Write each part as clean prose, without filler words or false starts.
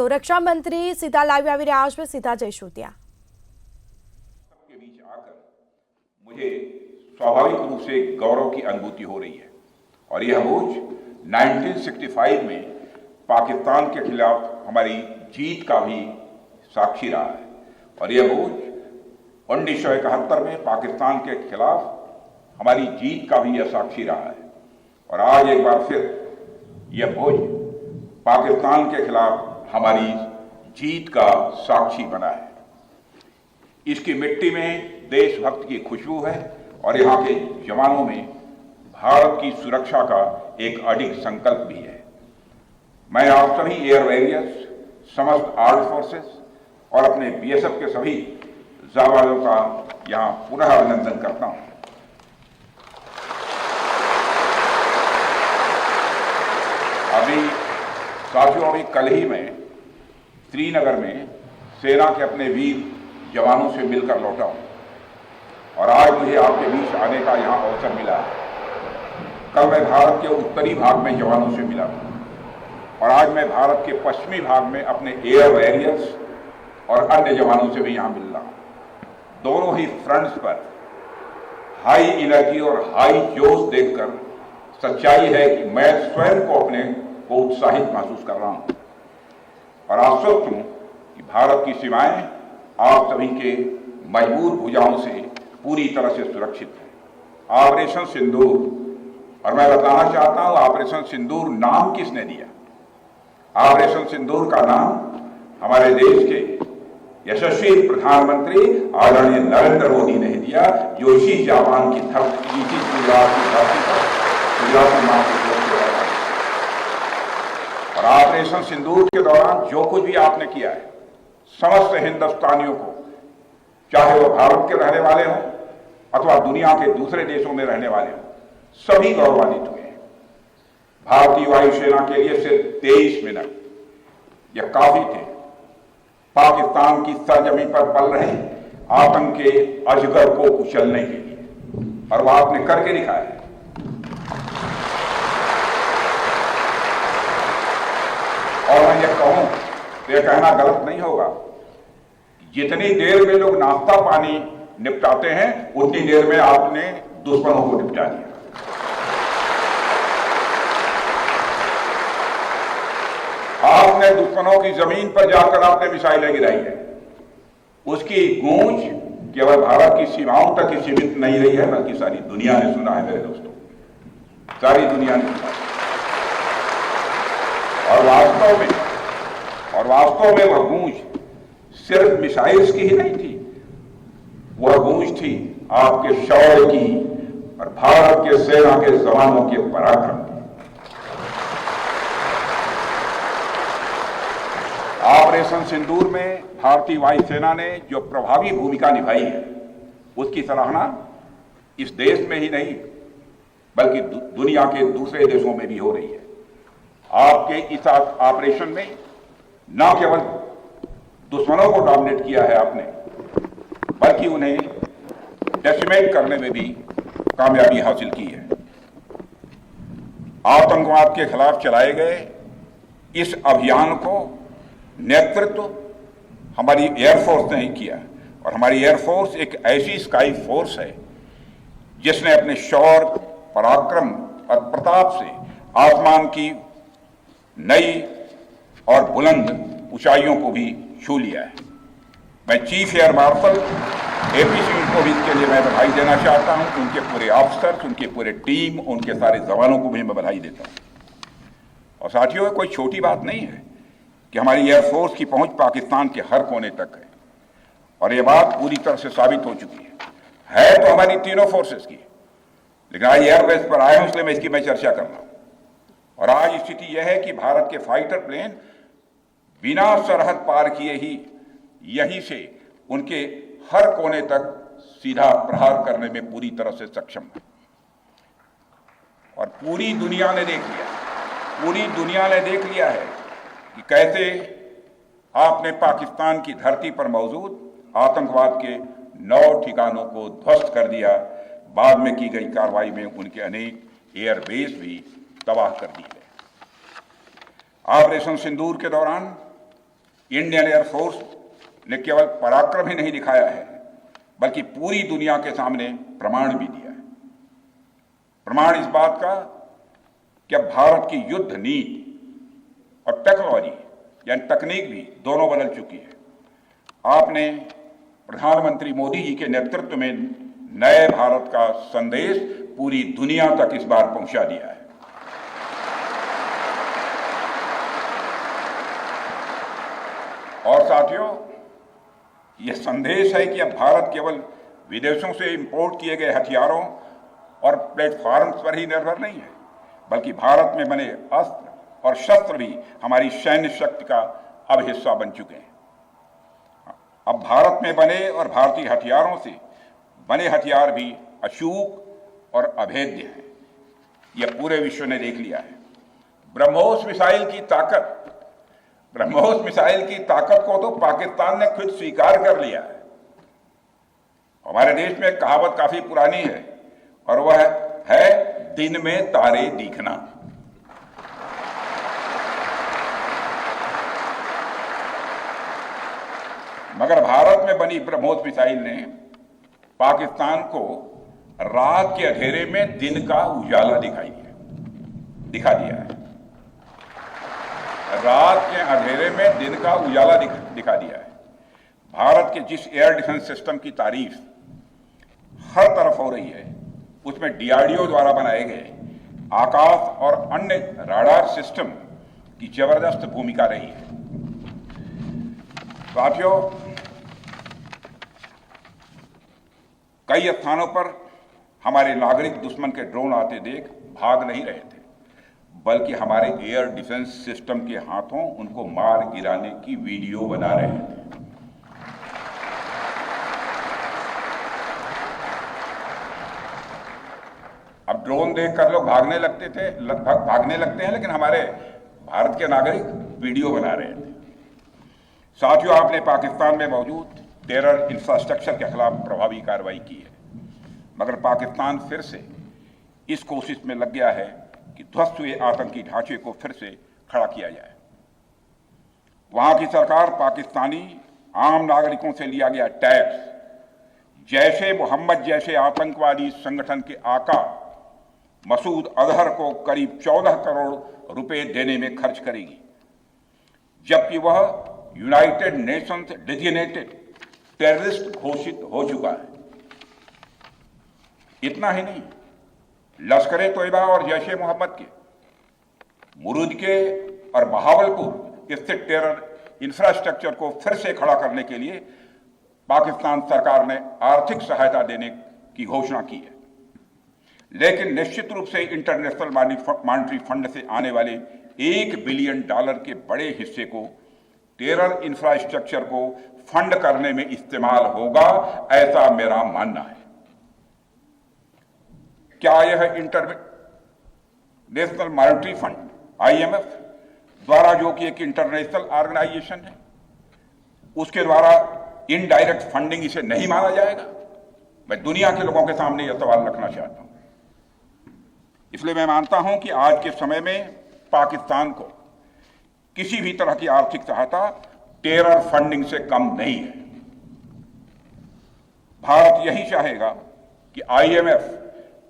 तो रक्षा मंत्री सीधा लाइव આવી રહ્યા છે, सीधा જઈશું ત્યાં। सबके बीच आकर मुझे स्वाभाविक रूप से गौरव की अनुभूति हो रही है और यह बोझ 1965 में पाकिस्तान के खिलाफ हमारी जीत का भी साक्षी रहा है और यह बोझ 1971 में पाकिस्तान के खिलाफ हमारी जीत का भी यह साक्षी रहा है और आज एक बार फिर यह बोझ पाकिस्तान के खिलाफ हमारी जीत का साक्षी बना है। इसकी मिट्टी में देशभक्त की खुशबू है और यहाँ के जवानों में भारत की सुरक्षा का एक अडिग संकल्प भी है। मैं आप सभी एयर वॉरियर्स, समस्त आर्म्ड फोर्सेस और अपने बीएसएफ के सभी जाबाजों का यहाँ पुनः अभिनंदन करता हूँ। अभी कल ही मैं श्रीनगर में सेना के अपने वीर जवानों से मिलकर लौटा हूँ और आज मुझे आपके बीच आने का यहाँ अवसर मिला है। कल मैं भारत के उत्तरी भाग में जवानों से मिला और आज मैं भारत के पश्चिमी भाग में अपने एयर वॉरियर्स और अन्य जवानों से भी यहाँ मिल रहा हूँ। दोनों ही फ्रंट्स पर हाई एनर्जी और हाई जोश देखकर सच्चाई है कि मैं स्वयं को अपने को उत्साहित महसूस कर रहा हूँ और आश्वस्त हूँ कि भारत की सीमाएं आप सभी के मजबूत भुजाओं से पूरी तरह से सुरक्षित है। ऑपरेशन सिंदूर, और मैं बताना चाहता हूँ ऑपरेशन सिंदूर नाम किसने दिया? ऑपरेशन सिंदूर का नाम हमारे देश के यशस्वी प्रधानमंत्री आदरणीय नरेंद्र मोदी ने दिया, जो इसी जापान की धरती, इसी गुजरात की धरती पर गुजरात की मां को और ऑपरेशन सिंदूर के दौरान जो कुछ भी आपने किया है, समस्त हिंदुस्तानियों को, चाहे वो भारत के रहने वाले हों अथवा दुनिया के दूसरे देशों में रहने वाले हों, सभी गौरवान्वित हुए हैं। भारतीय वायुसेना के लिए सिर्फ 23 मिनट यह काफी थे पाकिस्तान की सरजमीन पर पल रहे आतंक के अजगर को कुचलने के लिए, और वह आपने करके दिखाया है। और मैं ये कहूं तो यह कहना गलत नहीं होगा, जितनी देर में लोग नाश्ता पानी निपटाते हैं उतनी देर में आपने दुश्मनों को निपटा दिया। आपने दुश्मनों की जमीन पर जाकर आपने मिसाइलें गिराई है। उसकी गूंज केवल भारत की सीमाओं तक ही सीमित नहीं रही है, बल्कि सारी दुनिया ने सुना है मेरे दोस्तों, सारी दुनिया ने सुना। और वास्तव में वह गूंज सिर्फ मिसाइल्स की ही नहीं थी, वह गूंज थी आपके शौर्य की और भारत के सेना के जवानों के पराक्रम की। ऑपरेशन सिंदूर में भारतीय वायुसेना ने जो प्रभावी भूमिका निभाई है, उसकी सराहना इस देश में ही नहीं बल्कि दुनिया के दूसरे देशों में भी हो रही है। आपके इस ऑपरेशन में न केवल दुश्मनों को डोमिनेट किया है आपने, बल्कि उन्हें डेसिमेट करने में भी कामयाबी हासिल की है। आतंकवाद के खिलाफ चलाए गए इस अभियान को नेतृत्व हमारी एयरफोर्स ने ही किया और हमारी एयरफोर्स एक ऐसी स्काई फोर्स है जिसने अपने शौर्य, पराक्रम और प्रताप से आसमान की नई और बुलंद ऊंचाइयों को भी छू लिया है। मैं chief air marshal AP Singh को भी इसके लिए मैं बधाई देना चाहता हूं, उनके पूरे ऑफिसर्स, उनके पूरे टीम, उनके सारे जवानों को भी मैं बधाई देता हूं। और साथियों, कोई छोटी बात नहीं है कि हमारी एयरफोर्स की पहुंच पाकिस्तान के हर कोने तक है और यह बात पूरी तरह से साबित हो चुकी है तो हमारी तीनों फोर्सेस की, लेकिन आज एयरबेस पर आए हूं इसलिए मैं इसकी चर्चा कर रहा हूं। और आज स्थिति यह है कि भारत के फाइटर प्लेन बिना सरहद पार किए ही यहीं से उनके हर कोने तक सीधा प्रहार करने में पूरी तरह से सक्षम है। और पूरी दुनिया ने देख लिया है कि कैसे आपने पाकिस्तान की धरती पर मौजूद आतंकवाद के 9 ठिकानों को ध्वस्त कर दिया। बाद में की गई कार्रवाई में उनके अनेक एयरबेस भी तबाह कर दिए गए। ऑपरेशन सिंदूर के दौरान इंडियन एयरफोर्स ने केवल पराक्रम ही नहीं दिखाया है, बल्कि पूरी दुनिया के सामने प्रमाण भी दिया है। प्रमाण इस बात का कि अब भारत की युद्ध नीति और टेक्नोलॉजी यानी तकनीक भी दोनों बदल चुकी है। आपने प्रधानमंत्री मोदी जी के नेतृत्व में नए भारत का संदेश पूरी दुनिया तक इस बार पहुंचा दिया है। और साथियों, यह संदेश है कि अब भारत केवल विदेशों से इंपोर्ट किए गए हथियारों और प्लेटफॉर्म्स पर ही निर्भर नहीं है, बल्कि भारत में बने अस्त्र और शस्त्र भी हमारी सैन्य शक्ति का अब हिस्सा बन चुके हैं। अब भारत में बने और भारतीय हथियारों से बने हथियार भी अचूक और अभेद्य हैं। यह पूरे विश्व ने देख लिया है। ब्रह्मोस मिसाइल की ताकत को तो पाकिस्तान ने खुद स्वीकार कर लिया है। हमारे देश में एक कहावत काफी पुरानी है और वह है दिन में तारे दिखना। मगर भारत में बनी ब्रह्मोस मिसाइल ने पाकिस्तान को रात के अंधेरे में दिन का उजाला दिखा दिया है। रात के अंधेरे में दिन का उजाला दिखा दिया है। भारत के जिस एयर डिफेंस सिस्टम की तारीफ हर तरफ हो रही है, उसमें डीआरडीओ द्वारा बनाए गए आकाश और अन्य राडार सिस्टम की जबरदस्त भूमिका रही है। साथियों, कई स्थानों पर हमारे नागरिक दुश्मन के ड्रोन आते देख भाग नहीं रहे थे, बल्कि हमारे एयर डिफेंस सिस्टम के हाथों उनको मार गिराने की वीडियो बना रहे थे। अब ड्रोन देखकर लोग भागने लगते हैं, लेकिन हमारे भारत के नागरिक वीडियो बना रहे थे। साथियों, आपने पाकिस्तान में मौजूद टेरर इंफ्रास्ट्रक्चर के खिलाफ प्रभावी कार्रवाई की है, मगर पाकिस्तान फिर से इस कोशिश में लग गया है कि ध्वस्त हुए आतंकी ढांचे को फिर से खड़ा किया जाए। वहां की सरकार पाकिस्तानी आम नागरिकों से लिया गया टैक्स जैशे मोहम्मद जैसे आतंकवादी संगठन के आका मसूद अजहर को करीब 14 करोड़ रुपए देने में खर्च करेगी, जबकि वह यूनाइटेड नेशंस डेजिग्नेटेड टेररिस्ट घोषित हो चुका है। इतना ही नहीं, लश्कर-ए-तोयबा और जैश-ए मोहम्मद के मुरुद के और बहावलपुर स्थित टेरर इंफ्रास्ट्रक्चर को फिर से खड़ा करने के लिए पाकिस्तान सरकार ने आर्थिक सहायता देने की घोषणा की है, लेकिन निश्चित रूप से इंटरनेशनल मॉनेटरी फंड से आने वाले $1 बिलियन के बड़े हिस्से को टेरर इंफ्रास्ट्रक्चर को फंड करने में इस्तेमाल होगा, ऐसा मेरा मानना है। क्या यह इंटरनेशनल मॉनेटरी फंड IMF द्वारा, जो कि एक इंटरनेशनल ऑर्गेनाइजेशन है, उसके द्वारा इनडायरेक्ट फंडिंग इसे नहीं माना जाएगा? मैं दुनिया के लोगों के सामने यह सवाल रखना चाहता हूं। इसलिए मैं मानता हूं कि आज के समय में पाकिस्तान को किसी भी तरह की आर्थिक सहायता टेरर फंडिंग से कम नहीं है। भारत यही चाहेगा कि IMF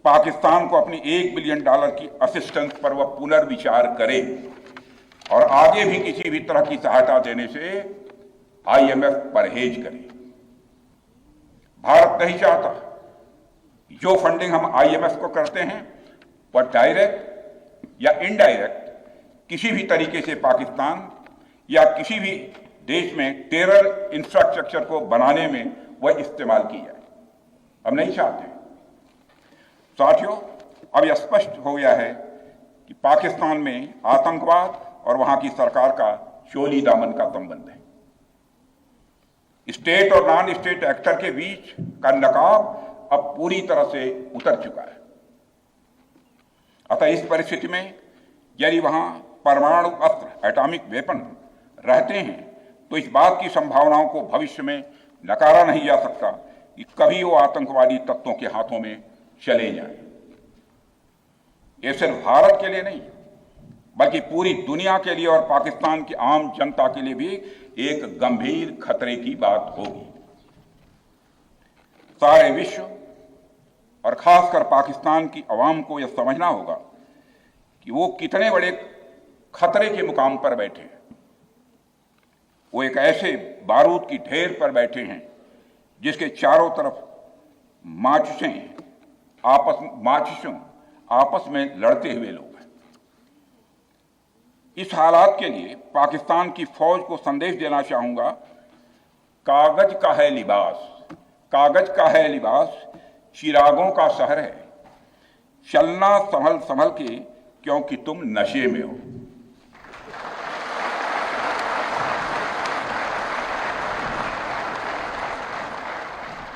पाकिस्तान को अपनी $1 बिलियन की असिस्टेंस पर वह पुनर्विचार करे और आगे भी किसी भी तरह की सहायता देने से IMF परहेज करे। भारत नहीं चाहता जो फंडिंग हम IMF को करते हैं वह डायरेक्ट या इनडायरेक्ट किसी भी तरीके से पाकिस्तान या किसी भी देश में टेरर इंफ्रास्ट्रक्चर को बनाने में वह इस्तेमाल की जाए। हम नहीं चाहते। साथियों, अब यह स्पष्ट हो गया है कि पाकिस्तान में आतंकवाद और वहां की सरकार का चोली दामन का संबंध है। स्टेट और नॉन स्टेट एक्टर के बीच का नकाब अब पूरी तरह से उतर चुका है। अतः इस परिस्थिति में यदि वहां परमाणु अस्त्र एटॉमिक वेपन रहते हैं तो इस बात की संभावनाओं को भविष्य में नकारा नहीं जा सकता कि कभी वो आतंकवादी तत्वों के हाथों में चले जाएं। ये सिर्फ भारत के लिए नहीं बल्कि पूरी दुनिया के लिए और पाकिस्तान की आम जनता के लिए भी एक गंभीर खतरे की बात होगी। सारे विश्व और खासकर पाकिस्तान की आवाम को यह समझना होगा कि वो कितने बड़े खतरे के मुकाम पर बैठे हैं। वो एक ऐसे बारूद की ढेर पर बैठे हैं जिसके चारों तरफ माचिसों आपस में लड़ते हुए लोग हैं। इस हालात के लिए पाकिस्तान की फौज को संदेश देना चाहूंगा, कागज का है लिबास, कागज का है लिबास, चिरागों का शहर है, चलना संभल संभल के क्योंकि तुम नशे में हो।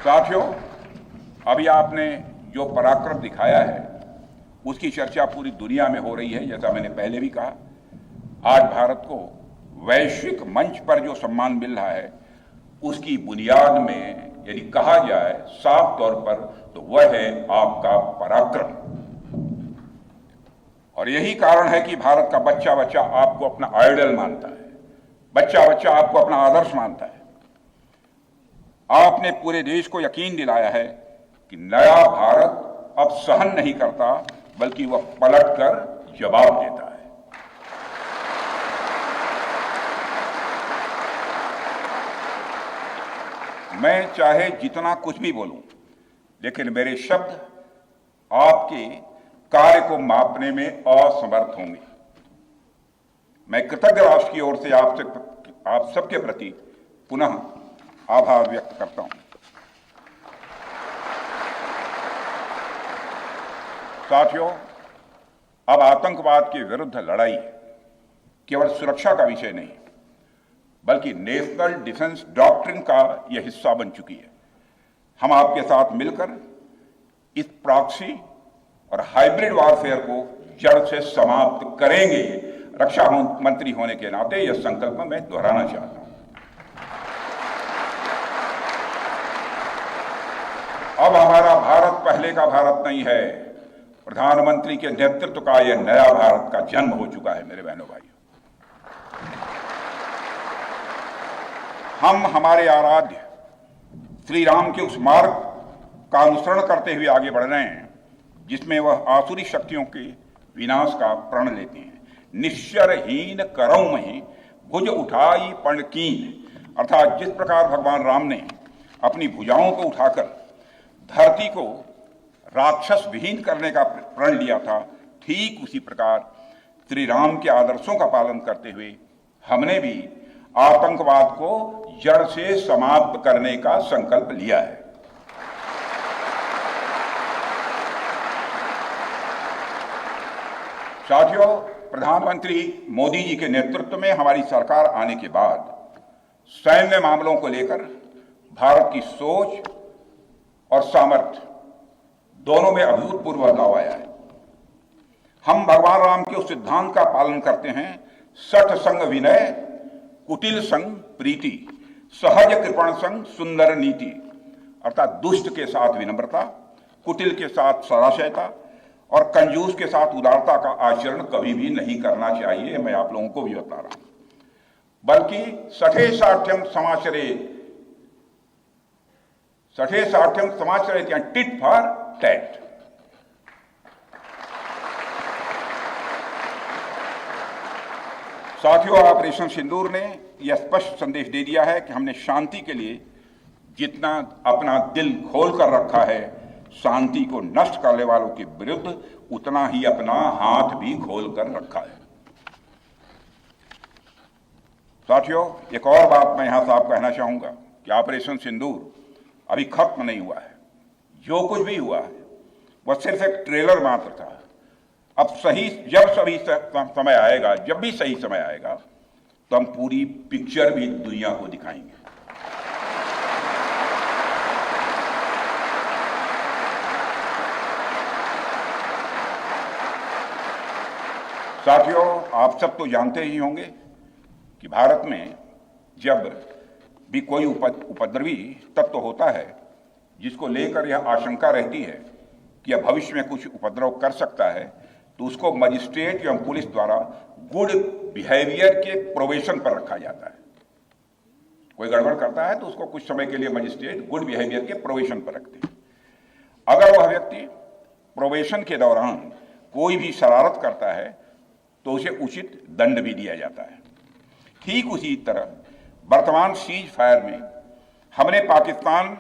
साथियों, अभी आपने जो पराक्रम दिखाया है उसकी चर्चा पूरी दुनिया में हो रही है। जैसा मैंने पहले भी कहा, आज भारत को वैश्विक मंच पर जो सम्मान मिल रहा है उसकी बुनियाद में यदि कहा जाए साफ तौर पर तो वह है आपका पराक्रम। और यही कारण है कि भारत का बच्चा बच्चा आपको अपना आइडल मानता है, बच्चा बच्चा आपको अपना आदर्श मानता है। आपने पूरे देश को यकीन दिलाया है कि नया भारत अब सहन नहीं करता बल्कि वह पलटकर जवाब देता है। मैं चाहे जितना कुछ भी बोलूं, लेकिन मेरे शब्द आपके कार्य को मापने में असमर्थ होंगे। मैं कृतज्ञ राष्ट्र की ओर से आप सबके प्रति पुनः आभार व्यक्त करता हूं। साथियों, अब आतंकवाद के विरुद्ध लड़ाई केवल सुरक्षा का विषय नहीं बल्कि नेशनल डिफेंस डॉक्ट्रिन का यह हिस्सा बन चुकी है। हम आपके साथ मिलकर इस प्रॉक्सी और हाइब्रिड वॉरफेयर को जड़ से समाप्त करेंगे। रक्षा मंत्री होने के नाते यह संकल्प मैं दोहराना चाहता हूं। अब हमारा भारत पहले का भारत नहीं है। प्रधानमंत्री के नेतृत्व का यह नया भारत का जन्म हो चुका है। मेरे बहनों भाइयों, हम हमारे आराध्य श्री राम के उस मार्ग का अनुसरण करते हुए आगे बढ़ रहे हैं जिसमें वह आसुरी शक्तियों के विनाश का प्रण लेते हैं। निश्चरहीन करऊं मही भुज उठाई पण कीन, अर्थात जिस प्रकार भगवान राम ने अपनी भुजाओं को उठाकर धरती को राक्षस विहीन करने का प्रण लिया था, ठीक उसी प्रकार श्री राम के आदर्शों का पालन करते हुए हमने भी आतंकवाद को जड़ से समाप्त करने का संकल्प लिया है। साथियों, प्रधानमंत्री मोदी जी के नेतृत्व में हमारी सरकार आने के बाद सैन्य मामलों को लेकर भारत की सोच और सामर्थ्य दोनों में अभूतपूर्व बदलाव आया है। हम भगवान राम के उस सिद्धांत का पालन करते हैं, सठ संग विनय, कुटिल संग प्रीति, सहज कृपण संग सुंदर नीति, अर्थात दुष्ट के साथ विनम्रता, कुटिल के साथ सदाशयता और कंजूस के साथ उदारता का आचरण कभी भी नहीं करना चाहिए। मैं आप लोगों को भी बता रहा हूं, बल्कि सठे साठ्यम समाचरेत या टिट फॉर टैट। साथियों, ऑपरेशन सिंदूर ने यह स्पष्ट संदेश दे दिया है कि हमने शांति के लिए जितना अपना दिल खोल कर रखा है, शांति को नष्ट करने वालों के विरुद्ध उतना ही अपना हाथ भी खोल कर रखा है। साथियों, एक और बात मैं यहां साफ कहना चाहूंगा कि ऑपरेशन सिंदूर अभी खत्म नहीं हुआ है। जो कुछ भी हुआ है वह सिर्फ एक ट्रेलर मात्र था। अब समय आएगा, जब भी सही समय आएगा तो हम पूरी पिक्चर भी दुनिया को दिखाएंगे। साथियों, आप सब तो जानते ही होंगे कि भारत में जब भी कोई उपद्रवी तत्व होता है जिसको लेकर यह आशंका रहती है कि यह भविष्य में कुछ उपद्रव कर सकता है, तो उसको मजिस्ट्रेट एवं पुलिस द्वारा गुड बिहेवियर के प्रोबेशन पर रखा जाता है। कोई गड़बड़ करता है तो उसको कुछ समय के लिए मजिस्ट्रेट गुड बिहेवियर के प्रोबेशन पर रखते हैं। अगर वह व्यक्ति प्रोबेशन के दौरान कोई भी शरारत करता है तो उसे उचित दंड भी दिया जाता है। ठीक उसी तरह वर्तमान सीज फायर में हमने पाकिस्तान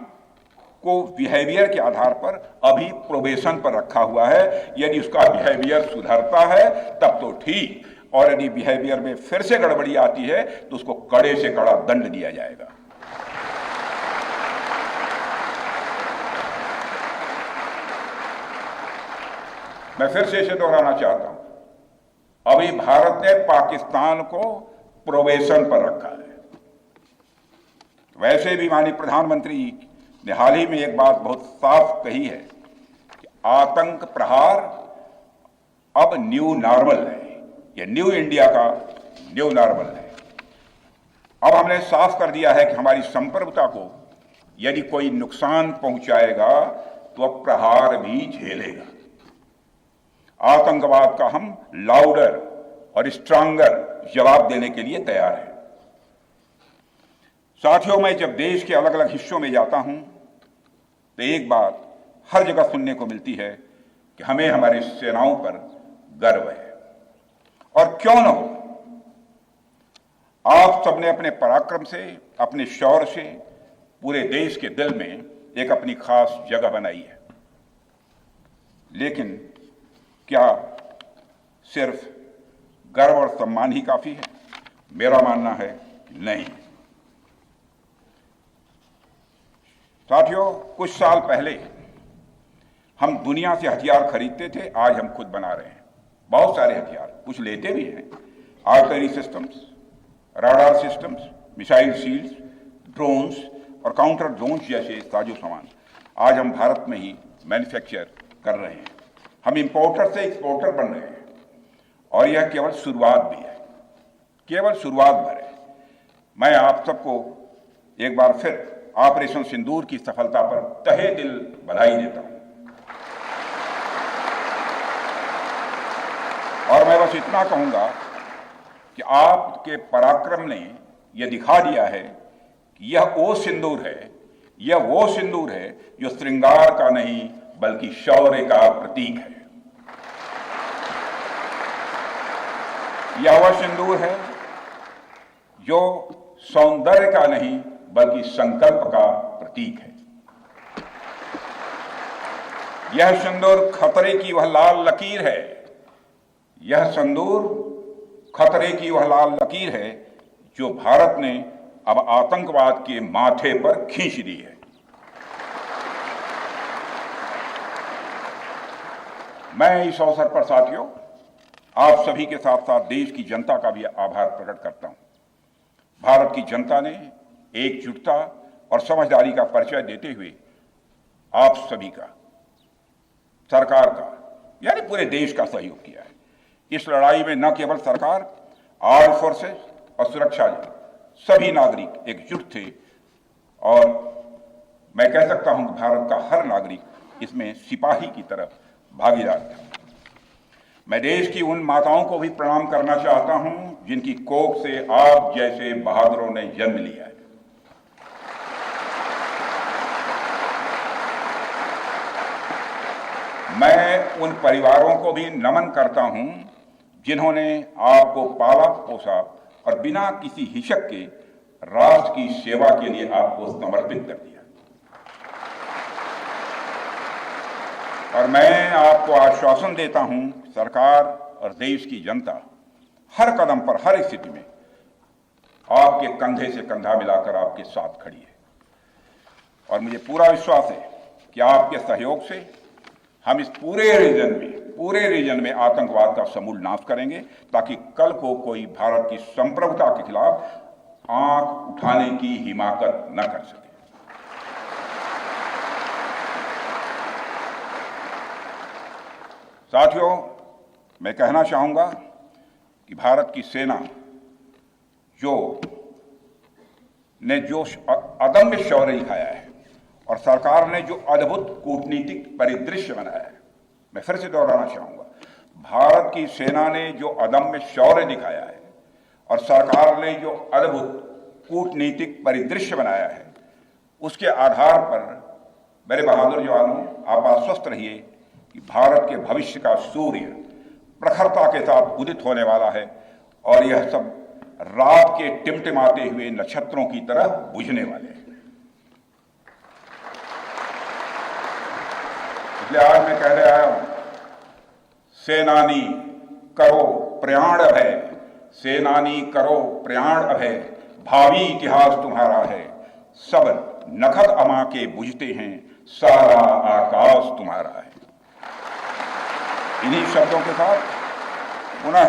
को बिहेवियर के आधार पर अभी प्रोबेशन पर रखा हुआ है। यदि उसका बिहेवियर सुधरता है तब तो ठीक, और यदि बिहेवियर में फिर से गड़बड़ी आती है तो उसको कड़े से कड़ा दंड दिया जाएगा। मैं फिर से इसे दोहराना चाहता हूं, अभी भारत ने पाकिस्तान को प्रोबेशन पर रखा है। वैसे भी माननीय प्रधानमंत्री ने हाल ही में एक बात बहुत साफ कही है कि आतंक प्रहार अब न्यू नॉर्मल है, यह न्यू इंडिया का न्यू नॉर्मल है। अब हमने साफ कर दिया है कि हमारी संप्रभुता को यदि कोई नुकसान पहुंचाएगा तो अब प्रहार भी झेलेगा। आतंकवाद का हम लाउडर और स्ट्रांगर जवाब देने के लिए तैयार हैं। साथियों, मैं जब देश के अलग अलग हिस्सों में जाता हूं तो एक बात हर जगह सुनने को मिलती है कि हमें हमारी सेनाओं पर गर्व है, और क्यों न हो। आप सबने अपने पराक्रम से, अपने शौर्य से पूरे देश के दिल में एक अपनी खास जगह बनाई है। लेकिन क्या सिर्फ गर्व और सम्मान ही काफी है? मेरा मानना है नहीं। साथियों, कुछ साल पहले हम दुनिया से हथियार खरीदते थे, आज हम खुद बना रहे हैं बहुत सारे हथियार। कुछ लेते भी हैं, artillery systems, radar systems, missile shields, drones और काउंटर ड्रोन्स जैसे साजो सामान आज हम भारत में ही मैन्युफैक्चर कर रहे हैं। हम इंपोर्टर से एक्सपोर्टर बन रहे हैं, और यह केवल शुरुआत भी है, केवल शुरुआत भर है। मैं आप सबको एक बार फिर ऑपरेशन सिंदूर की सफलता पर तहे दिल बधाई देता हूं, और मैं बस इतना कहूंगा कि आपके पराक्रम ने यह दिखा दिया है कि यह वो सिंदूर है, यह वो सिंदूर है जो श्रृंगार का नहीं बल्कि शौर्य का प्रतीक है। यह वह सिंदूर है जो सौंदर्य का नहीं बल्कि संकल्प का प्रतीक है। यह सिंदूर खतरे की वह लाल लकीर है, यह सिंदूर खतरे की वह लाल लकीर है जो भारत ने अब आतंकवाद के माथे पर खींच दी है। मैं इस अवसर पर साथियों आप सभी के साथ साथ देश की जनता का भी आभार प्रकट करता हूं। भारत की जनता ने एकजुटता और समझदारी का परिचय देते हुए आप सभी का, सरकार का, यानी पूरे देश का सहयोग किया है। इस लड़ाई में न केवल सरकार, आर्म फोर्सेस और सुरक्षा बल, सभी नागरिक एकजुट थे, और मैं कह सकता हूं कि भारत का हर नागरिक इसमें सिपाही की तरह भागीदार था। मैं देश की उन माताओं को भी प्रणाम करना चाहता हूं जिनकी कोख से आप जैसे बहादुरों ने जन्म लिया है। मैं उन परिवारों को भी नमन करता हूं जिन्होंने आपको पाला पोसा और बिना किसी हिचक के राष्ट्र की सेवा के लिए आपको समर्पित कर दिया। और मैं आपको आश्वासन देता हूं, सरकार और देश की जनता हर कदम पर, हर स्थिति में आपके कंधे से कंधा मिलाकर आपके साथ खड़ी है। और मुझे पूरा विश्वास है कि आपके सहयोग से हम इस पूरे रीजन में आतंकवाद का समूल नाश करेंगे, ताकि कल को कोई भारत की संप्रभुता के खिलाफ आंख उठाने की हिमाकत न कर सके। साथियों, मैं कहना चाहूंगा कि भारत की सेना जो अदम्य शौर्य दिखाया है और सरकार ने जो अद्भुत कूटनीतिक परिदृश्य बनाया है, मैं फिर से दोहराना चाहूंगा, भारत की सेना ने जो अदम्य शौर्य दिखाया है और सरकार ने जो अद्भुत कूटनीतिक परिदृश्य बनाया है, उसके आधार पर मेरे बहादुर जवानों, आप आश्वस्त रहिए कि भारत के भविष्य का सूर्य प्रखरता के साथ उदित होने वाला है और यह सब रात के टिमटिमाते हुए नक्षत्रों की तरह बुझने वाले हैं। इसलिए आज मैं कहने आया हूं, सेनानी करो प्रयाण अभय, सेनानी करो प्रयाण अभय, भावी इतिहास तुम्हारा है, सब नखत अमा के बुझते हैं, सारा आकाश तुम्हारा है। इन्हीं शब्दों के साथ पुनः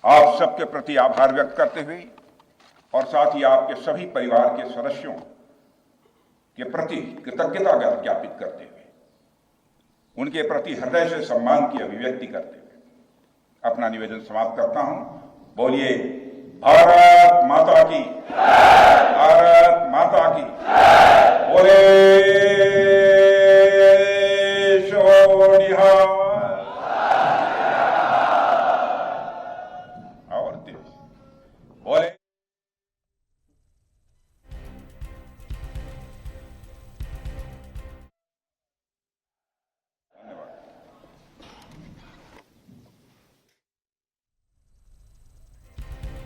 आप सबके प्रति आभार व्यक्त करते हुए और साथ ही आपके सभी परिवार के सदस्यों के प्रति कृतज्ञता ज्ञापित करते हुए, उनके प्रति हृदय से सम्मान की अभिव्यक्ति करते हुए अपना निवेदन समाप्त करता हूं। बोलिए भारत माता की, भारत माता की, बोले सो निहाल। और बोले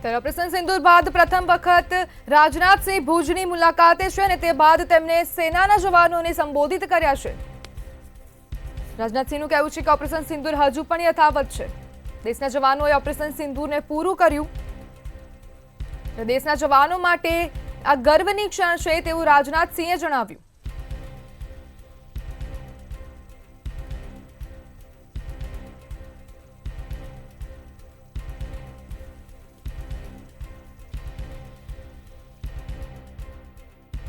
ત્યારે ઓપરેશન સિંદૂર બાદ પ્રથમ વખત રાજનાથસિંહ ભુજની મુલાકાતે છે અને તે બાદ તેમણે સેનાના જવાનોને સંબોધિત કર્યા છે। રાજનાથસિંહનું કહેવું છે કે ઓપરેશન સિંદૂર હજુ પણ યથાવત છે। દેશના જવાનોએ ઓપરેશન સિંદૂરને પૂરું કર્યું। દેશના જવાનો માટે આ ગર્વની ક્ષણ છે તેવું રાજનાથસિંહે જણાવ્યું।